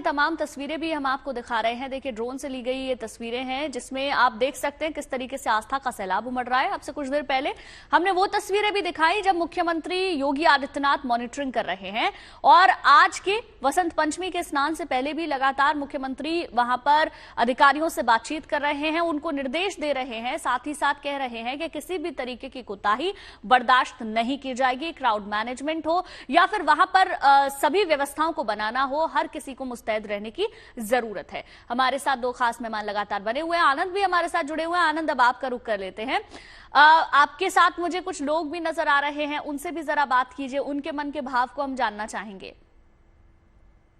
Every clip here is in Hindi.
तमाम तस्वीरें भी हम आपको दिखा रहे हैं। देखिए, ड्रोन से ली गई ये तस्वीरें हैं जिसमें आप देख सकते हैं किस तरीके से आस्था का सैलाब उमड़ रहा है। अब से कुछ देर पहले हमने वो तस्वीरें भी दिखाई जब मुख्यमंत्री योगी आदित्यनाथ मॉनिटरिंग कर रहे हैं, और आज के वसंत पंचमी के स्नान से पहले भी लगातार मुख्यमंत्री वहां पर अधिकारियों से बातचीत कर रहे हैं, उनको निर्देश दे रहे हैं, साथ ही साथ कह रहे हैं कि किसी भी तरीके की कोताही बर्दाश्त नहीं की जाएगी। क्राउड मैनेजमेंट हो या फिर वहां पर सभी व्यवस्थाओं को बनाना हो, हर किसी को मुस्तैद रहने की जरूरत है। हमारे साथ दो खास मेहमान लगातार बने हुए हैं। आनंद भी हमारे साथ जुड़े हुए हैं। आनंद, अब आपका रुख कर लेते हैं। आपके साथ मुझे कुछ लोग भी नजर आ रहे हैं, उनसे भी जरा बात कीजिए, उनके मन के भाव को हम जानना चाहेंगे।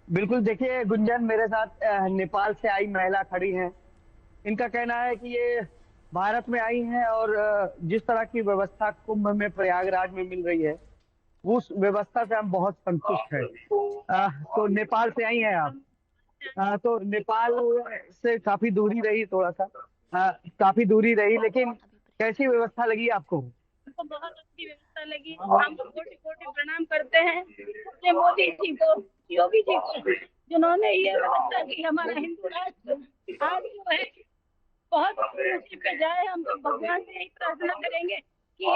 बिल्कुल, देखिए गुंजन, मेरे साथ नेपाल से आई महिला खड़ी हैं। इनका कहना है कि ये भारत में आई हैं और जिस तरह की व्यवस्था कुंभ में प्रयागराज में मिल रही है उस व्यवस्था से हम बहुत संतुष्ट हैं। तो नेपाल से आई हैं आप? तो नेपाल से काफी दूरी रही, थोड़ा सा काफी दूरी रही, लेकिन कैसी व्यवस्था लगी आपको? हमको बहुत अच्छी व्यवस्था लगी। हम कोटि कोटि प्रणाम करते हैं अपने मोदी जी को, योगी जी को, जिन्होंने ये व्यवस्था की। हमारा हिंदू राष्ट्र आज जो है बहुत ऊंचे पे जाए। हम तो भगवान से यही प्रार्थना करेंगे कि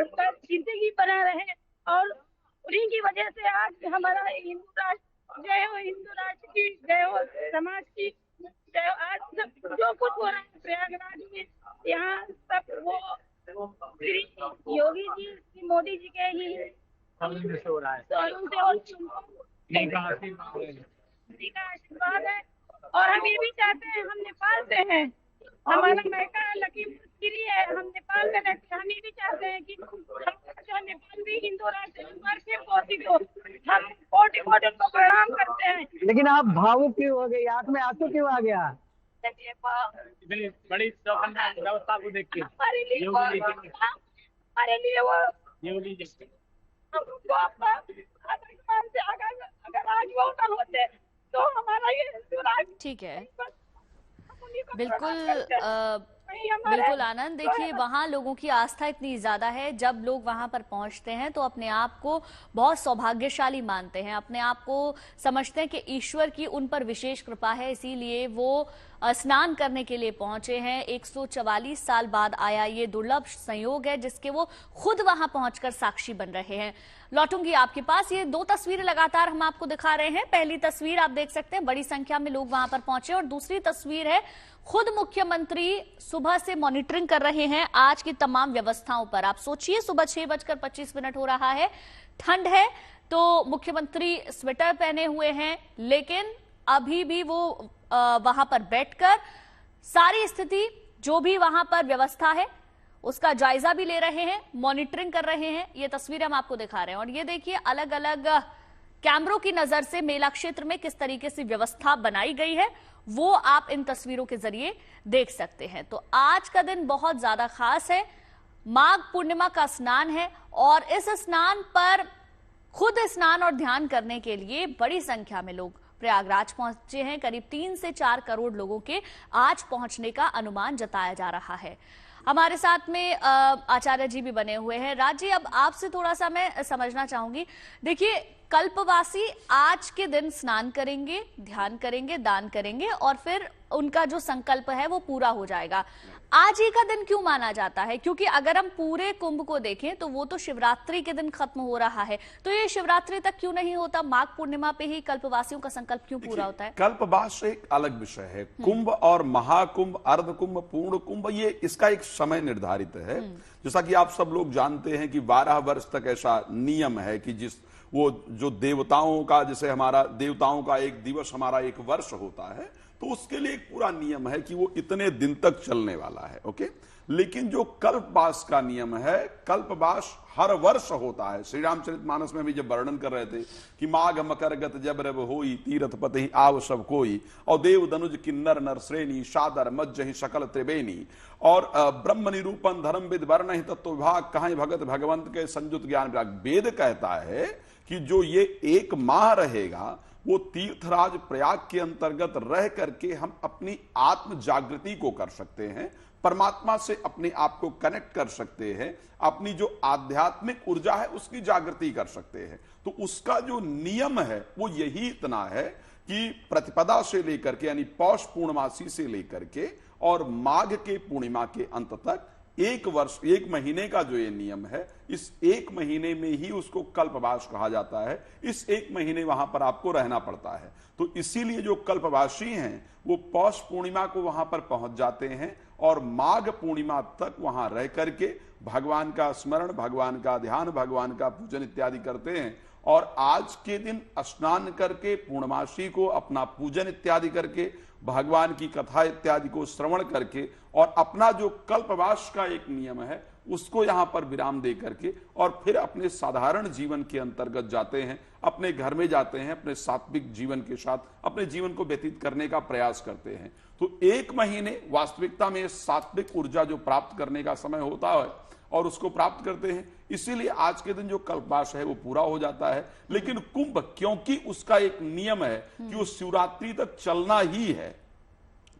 उसका जिंदगी बना रहे, और उन्हीं की वजह से आज हमारा हिंदू राष्ट्र, जय हो हिंदू राष्ट्र की, जय हो समाज की, जय हो। आज जो कुछ हो रहा है प्रयागराज में, यहाँ सब वो श्री योगी जी, श्री मोदी जी के ही से हो रहा है, उनका आशीर्वाद है। और हम ये भी चाहते हैं, हम नेपाल से हैं, हमारा मैका लखीमपुर खीरी है, हम नेपाल में रहते हैं। हम ये भी चाहते हैं कि नेपाल भी हिंदू राष्ट्र को हम कोटि कोटि को प्रणाम करते हैं। लेकिन आप भावुक क्यों हो गए? आंख में आंसू क्यों आ गया? देखिए, बड़ी व्यवस्था को देख के हमारे लिए वो अगर आज वो ना होते तो हमारा ये हिंदू राष्ट्र। ठीक है, बिल्कुल आनंद। देखिए, वहां लोगों की आस्था इतनी ज्यादा है, जब लोग वहां पर पहुंचते हैं तो अपने आप को बहुत सौभाग्यशाली मानते हैं, अपने आप को समझते हैं कि ईश्वर की उन पर विशेष कृपा है, इसीलिए वो स्नान करने के लिए पहुंचे हैं। 144 साल बाद आया ये दुर्लभ संयोग है जिसके वो खुद वहां पहुंचकर साक्षी बन रहे हैं। लौटूंगी आपके पास। ये दो तस्वीरें लगातार हम आपको दिखा रहे हैं। पहली तस्वीर आप देख सकते हैं, बड़ी संख्या में लोग वहां पर पहुंचे, और दूसरी तस्वीर है खुद मुख्यमंत्री सुबह से मॉनिटरिंग कर रहे हैं आज की तमाम व्यवस्थाओं पर। आप सोचिए, सुबह 6:25 हो रहा है, ठंड है, तो मुख्यमंत्री स्वेटर पहने हुए हैं, लेकिन अभी भी वो वहां पर बैठकर सारी स्थिति, जो भी वहां पर व्यवस्था है, उसका जायजा भी ले रहे हैं, मॉनिटरिंग कर रहे हैं। ये तस्वीरें हम आपको दिखा रहे हैं, और ये देखिए अलग अलग कैमरों की नजर से मेला क्षेत्र में किस तरीके से व्यवस्था बनाई गई है, वो आप इन तस्वीरों के जरिए देख सकते हैं। तो आज का दिन बहुत ज्यादा खास है, माघ पूर्णिमा का स्नान है, और इस स्नान पर खुद स्नान और ध्यान करने के लिए बड़ी संख्या में लोग प्रयागराज पहुंचे हैं। करीब 3 से 4 करोड़ लोगों के आज पहुंचने का अनुमान जताया जा रहा है। हमारे साथ में आचार्य जी भी बने हुए हैं। राज जी, अब आपसे थोड़ा सा मैं समझना चाहूंगी। देखिए, कल्पवासी आज के दिन स्नान करेंगे, ध्यान करेंगे, दान करेंगे, और फिर उनका जो संकल्प है वो पूरा हो जाएगा। आज ही का दिन क्यों माना जाता है? क्योंकि अगर हम पूरे कुंभ को देखें तो वो तो शिवरात्रि के दिन खत्म हो रहा है, तो ये शिवरात्रि तक क्यों नहीं होता? माघ पूर्णिमा पे ही कल्पवासियों का संकल्प क्यों पूरा होता है? कल्पवास एक अलग विषय है। कुंभ और महाकुंभ, अर्ध कुंभ, पूर्ण कुंभ, ये इसका एक समय निर्धारित है। जैसा कि आप सब लोग जानते हैं कि 12 वर्ष तक ऐसा नियम है कि वो जो देवताओं का, जैसे हमारा देवताओं का एक दिवस हमारा एक वर्ष होता है, तो उसके लिए एक पूरा नियम है कि वो इतने दिन तक चलने वाला है। ओके, लेकिन जो कल्पवास का नियम है, कल्पवास हर वर्ष होता है। श्री रामचरितमानस में भी जब वर्णन कर रहे थे कि माघ मकर गत जब रब होई, तीरथ पति आव सब कोई, और देव दनुज किन्नर नर श्रेणी, सादर मज्जहि सकल त्रिवेणी, और ब्रह्म निरूपण धर्म विद वर्ण तत्व विभाग, कहां भगत भगवंत के संयुत ज्ञान विभाग। वेद कहता है कि जो ये एक माह रहेगा वो तीर्थराज प्रयाग के अंतर्गत रह करके हम अपनी आत्म जागृति को कर सकते हैं, परमात्मा से अपने आप को कनेक्ट कर सकते हैं, अपनी जो आध्यात्मिक ऊर्जा है उसकी जागृति कर सकते हैं। तो उसका जो नियम है वो यही इतना है कि प्रतिपदा से लेकर के यानी पौष पूर्णमासी से लेकर के और माघ के पूर्णिमा के अंत तक एक वर्ष, एक महीने का जो ये नियम है, इस एक महीने में ही उसको कल्पवास कहा जाता है। इस एक महीने वहां पर आपको रहना पड़ता है। तो इसीलिए जो कल्पवासी हैं वो पौष पूर्णिमा को वहां पर पहुंच जाते हैं और माघ पूर्णिमा तक वहां रह करके भगवान का स्मरण, भगवान का ध्यान, भगवान का पूजन इत्यादि करते हैं। और आज के दिन स्नान करके पूर्णमासी को अपना पूजन इत्यादि करके भगवान की कथा इत्यादि को श्रवण करके और अपना जो कल्पवास का एक नियम है उसको यहां पर विराम दे करके और फिर अपने साधारण जीवन के अंतर्गत जाते हैं, अपने घर में जाते हैं, अपने सात्विक जीवन के साथ अपने जीवन को व्यतीत करने का प्रयास करते हैं। तो एक महीने वास्तविकता में सात्विक ऊर्जा जो प्राप्त करने का समय होता है और उसको प्राप्त करते हैं, इसीलिए आज के दिन जो कल्पवास है वो पूरा हो जाता है। लेकिन कुंभ, क्योंकि उसका एक नियम है कि वो शिवरात्रि तक चलना ही है,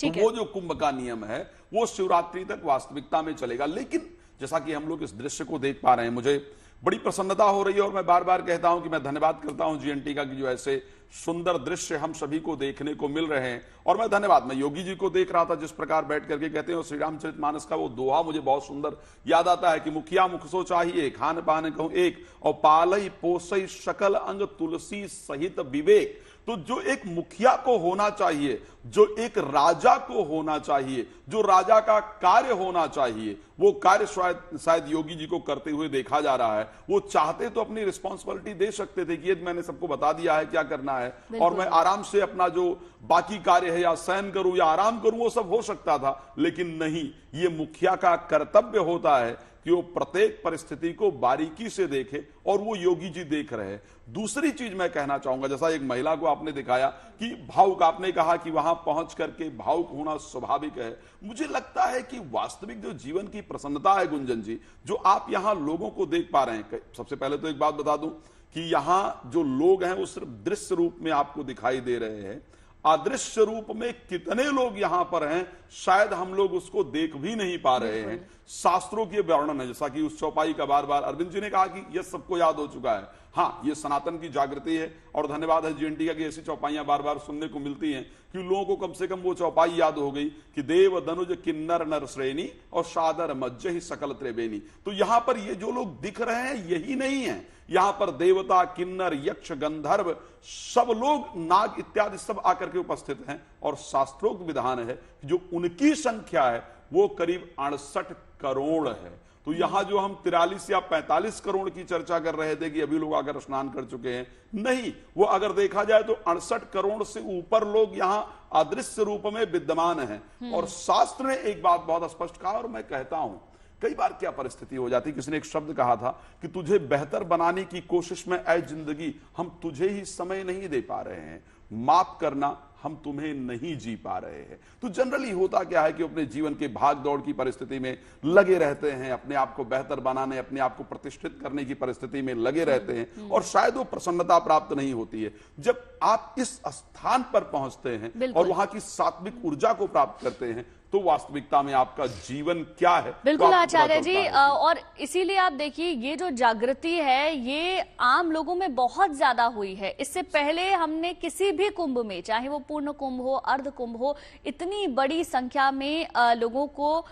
तो वो जो कुंभ का नियम है वो शिवरात्रि तक वास्तविकता में चलेगा। लेकिन जैसा कि हम लोग इस दृश्य को देख पा रहे हैं, मुझे बड़ी प्रसन्नता हो रही है और मैं बार बार कहता हूं कि मैं धन्यवाद करता हूं जीएनटी का कि जो ऐसे सुंदर दृश्य हम सभी को देखने को मिल रहे हैं। और मैं योगी जी को देख रहा था जिस प्रकार बैठ करके कहते हैं, श्री रामचरितमानस का वो दोहा मुझे बहुत सुंदर याद आता है कि मुखिया मुख सो चाहिए, खान पान कहूं एक, और पालई पोसई सकल अंग तुलसी सहित विवेक। तो जो एक मुखिया को होना चाहिए, जो एक राजा को होना चाहिए, जो राजा का कार्य होना चाहिए, वो कार्य शायद योगी जी को करते हुए देखा जा रहा है। वो चाहते तो अपनी रिस्पॉन्सिबिलिटी दे सकते थे कि ये मैंने सबको बता दिया है क्या करना है और मैं आराम से अपना जो बाकी कार्य है या शयन करूं या आराम करूं वो सब हो सकता था। लेकिन नहीं, ये मुखिया का कर्तव्य होता है कि वो प्रत्येक परिस्थिति को बारीकी से देखे और वो योगी जी देख रहे हैं। दूसरी चीज मैं कहना चाहूंगा, जैसा एक महिला को आपने दिखाया कि भावुक, आपने कहा कि वहां पहुंच करके भावुक होना स्वाभाविक है। मुझे लगता है कि वास्तविक जो जीवन की प्रसन्नता है गुंजन जी, जो आप यहां लोगों को देख पा रहे हैं, सबसे पहले तो एक बात बता दूं कि यहां जो लोग हैं वो सिर्फ दृश्य रूप में आपको दिखाई दे रहे हैं। अदृश्य रूप में कितने लोग यहां पर हैं शायद हम लोग उसको देख भी नहीं पा रहे हैं। शास्त्रों के वर्णन है, जैसा कि उस चौपाई का बार बार अरविंद जी ने कहा कि यह सबको याद हो चुका है। हाँ, ये सनातन की जागृति है और धन्यवाद है जीएनटी का कि ऐसी चौपाइयां बार बार सुनने को मिलती हैं कि लोगों को कम से कम वो चौपाई याद हो गई कि देव धनुज किन्नर नर श्रेणी और सादर मज्ज ही सकल त्रिवेणी। तो यहां पर ये जो लोग दिख रहे हैं यही नहीं है, यहां पर देवता, किन्नर, यक्ष, गंधर्व, सब लोग, नाग इत्यादि सब आकर के उपस्थित हैं। और शास्त्रोक्त विधान है जो उनकी संख्या है वो करीब 68 करोड़ है। तो यहां जो हम 43 या 45 करोड़ की चर्चा कर रहे थे कि अभी लोग आकर स्नान कर चुके हैं, नहीं, वो अगर देखा जाए तो 68 करोड़ से ऊपर लोग यहां अदृश्य रूप में विद्यमान हैं। और शास्त्र ने एक बात बहुत स्पष्ट कहा और मैं कहता हूं, कई बार क्या परिस्थिति हो जाती, किसी ने एक शब्द कहा था कि तुझे बेहतर बनाने की कोशिश में ऐ जिंदगी हम तुझे ही समय नहीं दे पा रहे हैं, माफ करना हम तुम्हें नहीं जी पा रहे हैं। तो जनरली होता क्या है कि अपने जीवन के भाग दौड़ की परिस्थिति में लगे रहते हैं, अपने आप को बेहतर बनाने, अपने आप को प्रतिष्ठित करने की परिस्थिति में लगे रहते हैं और शायद वो प्रसन्नता प्राप्त नहीं होती है। जब आप इस स्थान पर पहुंचते हैं और वहां की सात्विक ऊर्जा को प्राप्त करते हैं तो वास्तविकता में आपका जीवन क्या है। बिल्कुल आचार्य जी, और इसीलिए आप देखिए ये जो जागृति है ये आम लोगों में बहुत ज्यादा हुई है। इससे पहले हमने किसी भी कुंभ में, चाहे वो पूर्ण कुंभ हो, अर्ध कुंभ हो, इतनी बड़ी संख्या में लोगों को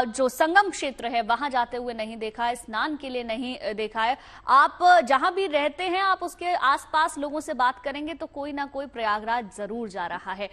जो संगम क्षेत्र है वहां जाते हुए नहीं देखा है, स्नान के लिए नहीं देखा है। आप जहां भी रहते हैं आप उसके आसपास लोगों से बात करेंगे तो कोई ना कोई प्रयागराज जरूर जा रहा है।